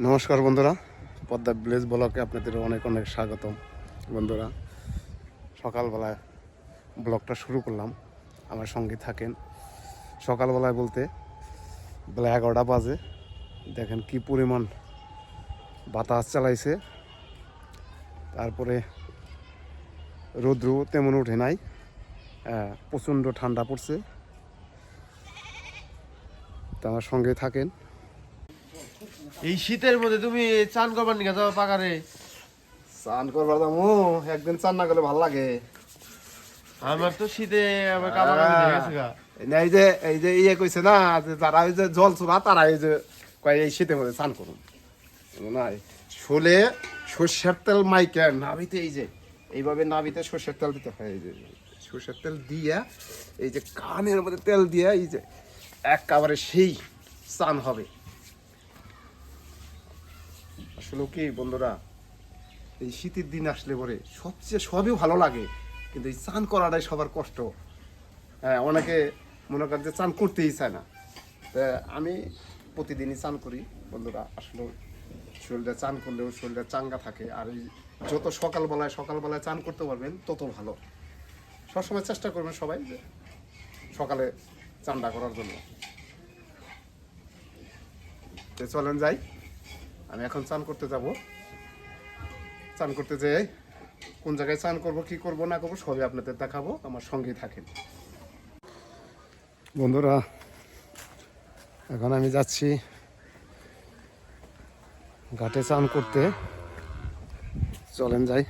নমস্কার বন্ধুরা, পদ্মা ভিলেজ ব্লকে আপনাদের অনেক অনেক স্বাগতম। বন্ধুরা, সকালবেলায় ব্লগটা শুরু করলাম, আমার সঙ্গে থাকেন। সকালবেলায় বলতে বেলা 11টা বাজে। দেখেন কি পরিমাণ বাতাস চালাইছে, তারপরে রৌদ্র তেমন ওঠে নাই, প্রচণ্ড ঠান্ডা পড়ছে। তা আমার সঙ্গে থাকেন। এই শীতের মধ্যে তুমি চান করবার নিয়ে যাও পাকারে? চান করবার দামো একদিন চান না করলে ভালো লাগে। আমার তো শীতে আমার কাপড় হয়ে গেছে গা। এই যে ইয়ে কইছে না, যে যারা ওই যে জল চোরা তারা এই যে কয় এই শীতের মধ্যে চান করুন না। শোলে সর্ষের তেল মাইকে নাভিতে, এই যে এইভাবে নাভিতে সর্ষের তেল দিতে হয়। এই যে সর্ষের তেল দিয়ে এই যে কানের মধ্যে তেল দিয়ে এই যে একেবারে সেই চান হবে। আসলে কি বন্ধুরা, এই শীতের দিন আসলে পরে সবচেয়ে সবই ভালো লাগে, কিন্তু এই চান করাটাই সবার কষ্ট। হ্যাঁ, অনেকে মনে করেন যে চান করতেই চায় না। আমি প্রতিদিনই চান করি বন্ধুরা। আসলে শরীরটা চান করলেও শরীরটা চাঙ্গা থাকে। আর এই যত সকালবেলায় চান করতে পারবেন তত ভালো। সবসময় চেষ্টা করবেন সবাই যে সকালে চানটা করার জন্য। তো চলেন যাই, আমি এখন চান করতে যাব। চান করতে যাই, কোন জায়গায় চান করব, কি করব না করবো সবই আপনাদের দেখাবো, আমার সঙ্গেই থাকেন। বন্ধুরা, এখন আমি যাচ্ছি ঘাটে চান করতে। চলেন যাই।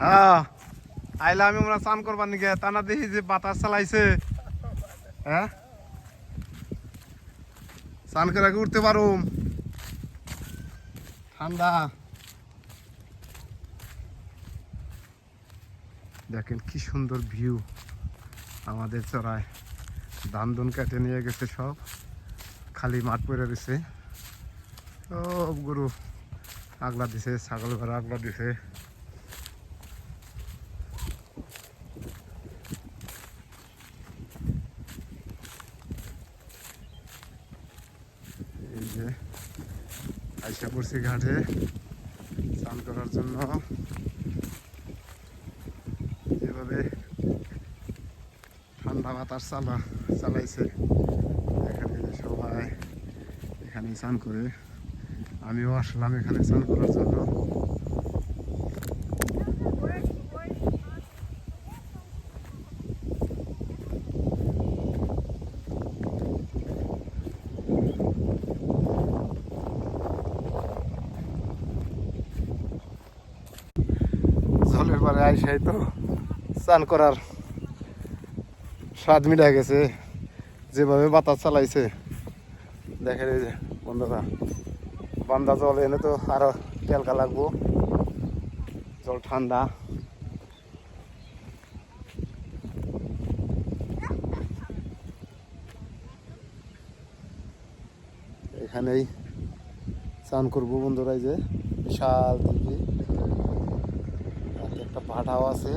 হ্যাঁ, আইলা আমি আমরা চান করবার নিকে, তা না দেখি যে বাতাস চালাইছে। হ্যাঁ, চান করে আগে উঠতে পারো, ঠান্ডা। দেখেন কি সুন্দর ভিউ আমাদের চড়ায়। ধান ধুন কেটে নিয়ে গেছে, সব খালি মাঠ পড়ে রয়েছে। সব গরু আগলা দিছে, ছাগল ঘরে আগলা দিছে। এই যে আইসা পড়ছি ঘাটে স্নান করার জন্য। যেভাবে ঠান্ডা বাতাস চালাইছে, এখানে সবাই এখানে স্নান করে, আমিও আসলাম এখানে স্নান করার জন্য। জলের পরে আইসাই তো স্নান করার স্বাদ মিটা গেছে, যেভাবে বাতাস চালাইছে। দেখেন এই যে বন্ধুরা, বান্দা জল এনে তো আরো তেলকা লাগবো। জল ঠান্ডা। এখানেই স্নান করবো বন্ধুরা। এই যে বিশাল দিঘি, একটা ভাটাও আছে।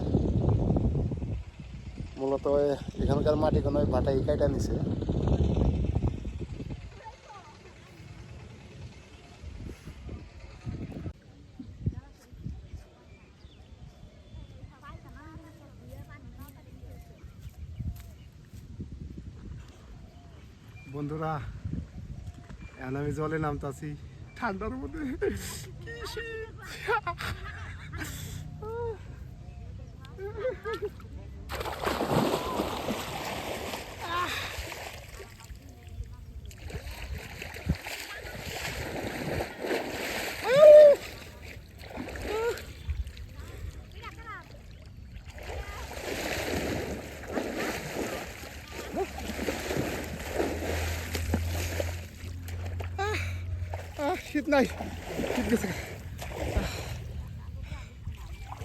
মূলত এখানকার মাটি কোনো ভাটাই কাইটা নিছে। বন্ধুরা, এখন আমি জলে নামতাছি ঠান্ডার মধ্যে। কি শীত! শীত নাই, শীত গেছে,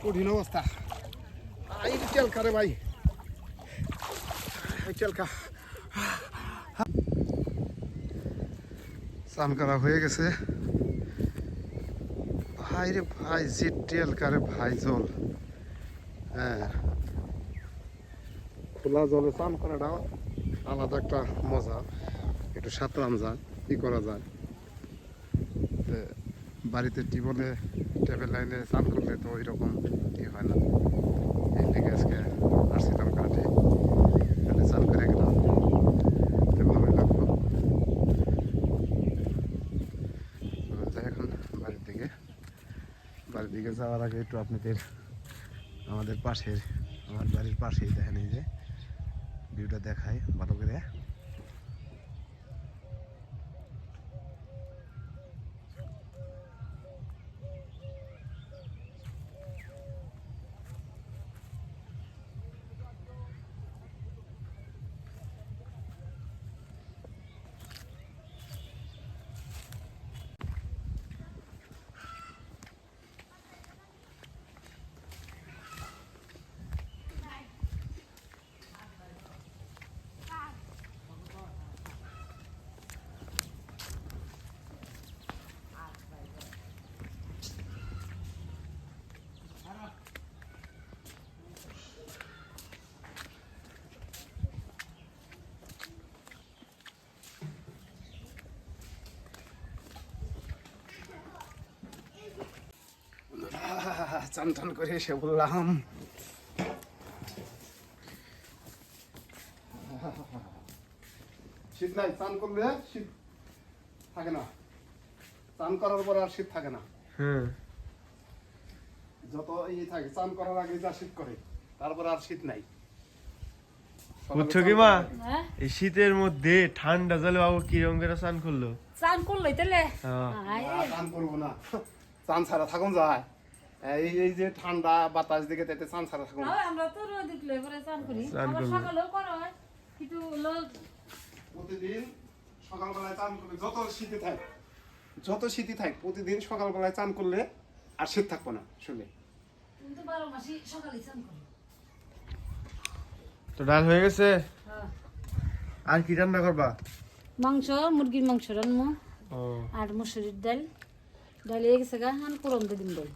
কঠিন অবস্থা। এই তেলকা রে ভাই, এই তেলকা। স্নান করা হয়ে গেছে। ভাই রে ভাই, জিটেল কারে ভাই জল। হ্যাঁ, খোলা জলে স্নান করাটা আলাদা একটা মজা। একটু সাঁতরান যায়, কি করা যায়। বাড়িতে টিউবওয়েলে ট্যাপের লাইনে স্নান করলে তো ওই রকম ই হয় না। এই দিকে আজকে আসছিলাম কাটে, স্নান করে গেলাম, ভালোই লাগলো। যাই এখন বাড়ির দিকে যাওয়ার আগে একটু আপনাদের আমার বাড়ির পাশেই দেখেন, এই যে ভিউটা দেখায় ভালো করে। চান টান করে এসে বললাম শীত নাই, চান করলে শীত থাকে না, চান করার পরে আর শীত থাকে না। যত ইয়ে থাকে, চান করার আগে যা শীত করে তারপর আর শীত নাই। বুঝছো কি মা, এই শীতের মধ্যে ঠান্ডা জলে বাবু কিরকম করে স্নান করলো? চান করলো তাহলে চান করবো না, চান ছাড়া থাকুন যায়। এই যে ঠান্ডা বাতাস দিকে তাতে চান ছাড়া থাকুন। আমরা তো রোদ উঠলে পরে চান করি, চান আবার করবো। সকালেও করা হয়, কিন্তু লোক প্রতিদিন সকালবেলায় চান করলে যত শীতই থাক প্রতিদিন সকালবেলায় চান করলে আর শীত থাকবো না শুনে। কিন্তু 12 মাসই সকালে চান করি। তো ডাল হয়ে গেছে, হ্যাঁ। আর কি রান্না করবা? মাংস, মুরগির মাংস রান্না ও, আর মুসুরির ডাল। ডাল হয়ে গেছে গা, হান করম দিন ডাল।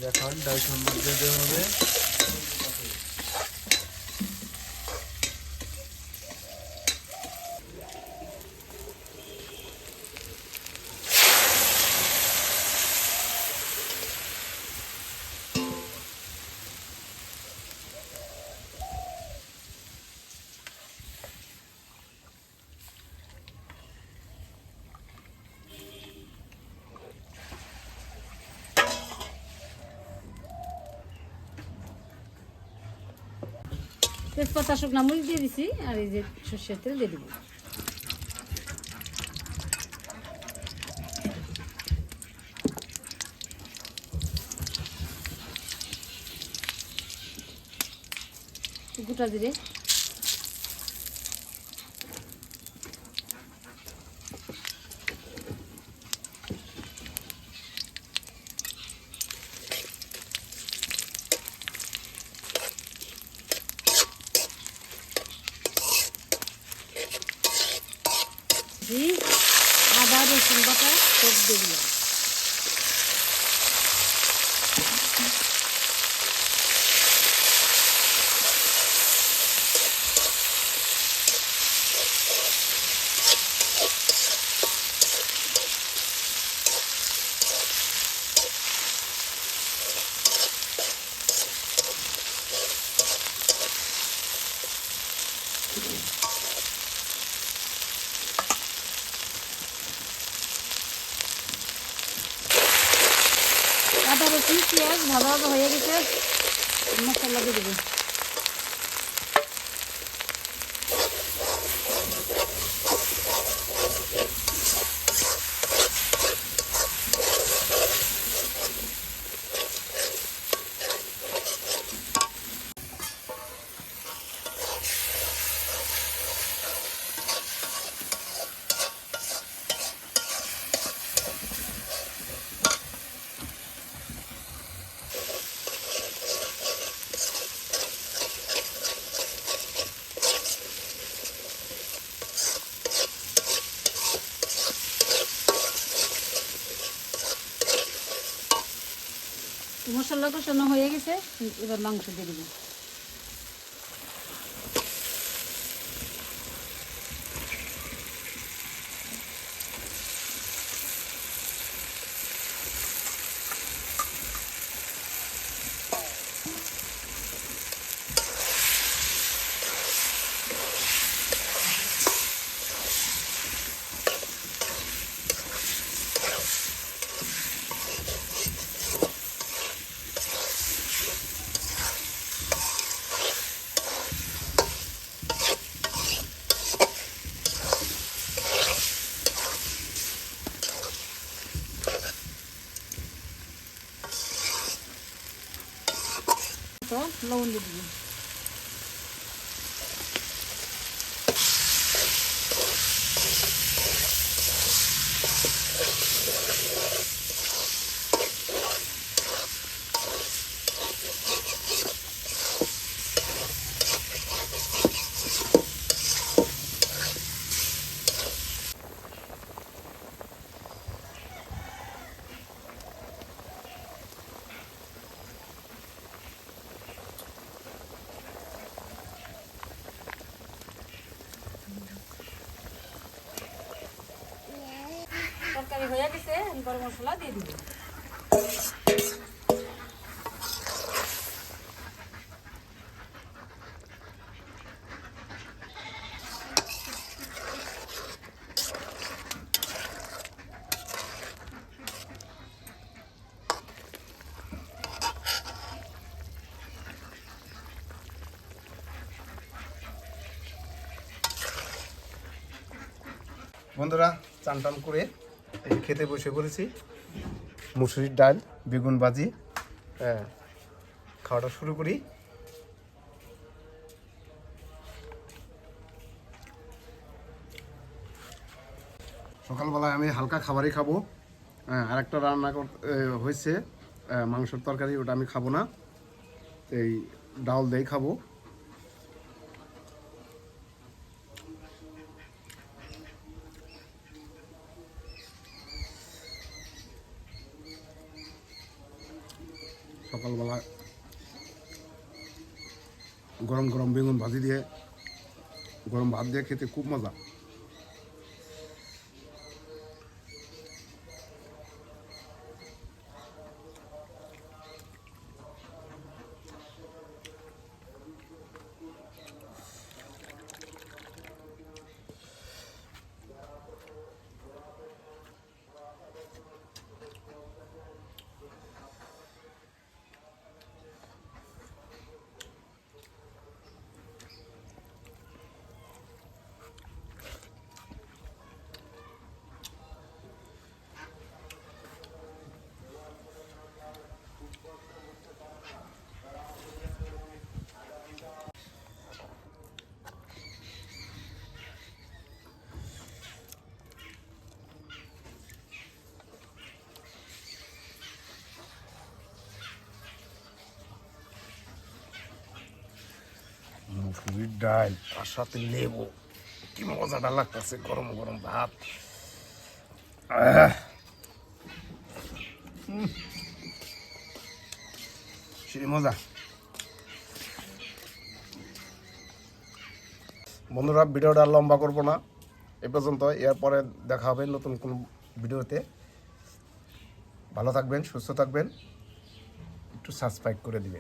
এখন ডাল সম্বর দিতে হবে। তেজপাতা, শুকনা মরিচ দিয়ে দিছি, আর এই যে সর্ষের তেল দিয়ে দিব। গোটা জিরে, আদা রসুন বাটা সব দিয়ে দিলাম। আদা রসুন পেঁয়াজ ভাজা ভাজা হয়ে গেছে, মশলা দিয়ে দেবো। মশলা কষানো হয়ে গেছে, এবার মাংস দিয়ে দিব। তো লবণ দিয়ে দিব। তরকারি হয়ে গেছে, গরম মশলা দিয়ে দিব। বন্ধুরা চান টান করে এই খেতে বসে পড়েছি। মুসুরির ডাল, বেগুন ভাজি, হ্যাঁ, খাওয়াটা শুরু করি। সকালবেলায় আমি হালকা খাবারই খাবো। হ্যাঁ, আরেকটা রান্না হয়েছে মাংসের তরকারি, ওটা আমি খাবো না, এই ডাল দিয়ে খাবো। সকালবেলা গরম গরম বেগুন ভাজি দিয়ে গরম ভাত দিয়ে খেতে খুব মজা। মুসুরির ডাল তার সাথে লেবু, কি মজাটা লাগতেছে, গরম গরম ভাত। সেই মজা। বন্ধুরা ভিডিওটা আর লম্বা করবো না, এ পর্যন্ত। এরপরে দেখা হবে নতুন কোন ভিডিওতে। ভালো থাকবেন, সুস্থ থাকবেন, একটু সাবস্ক্রাইব করে দিবেন।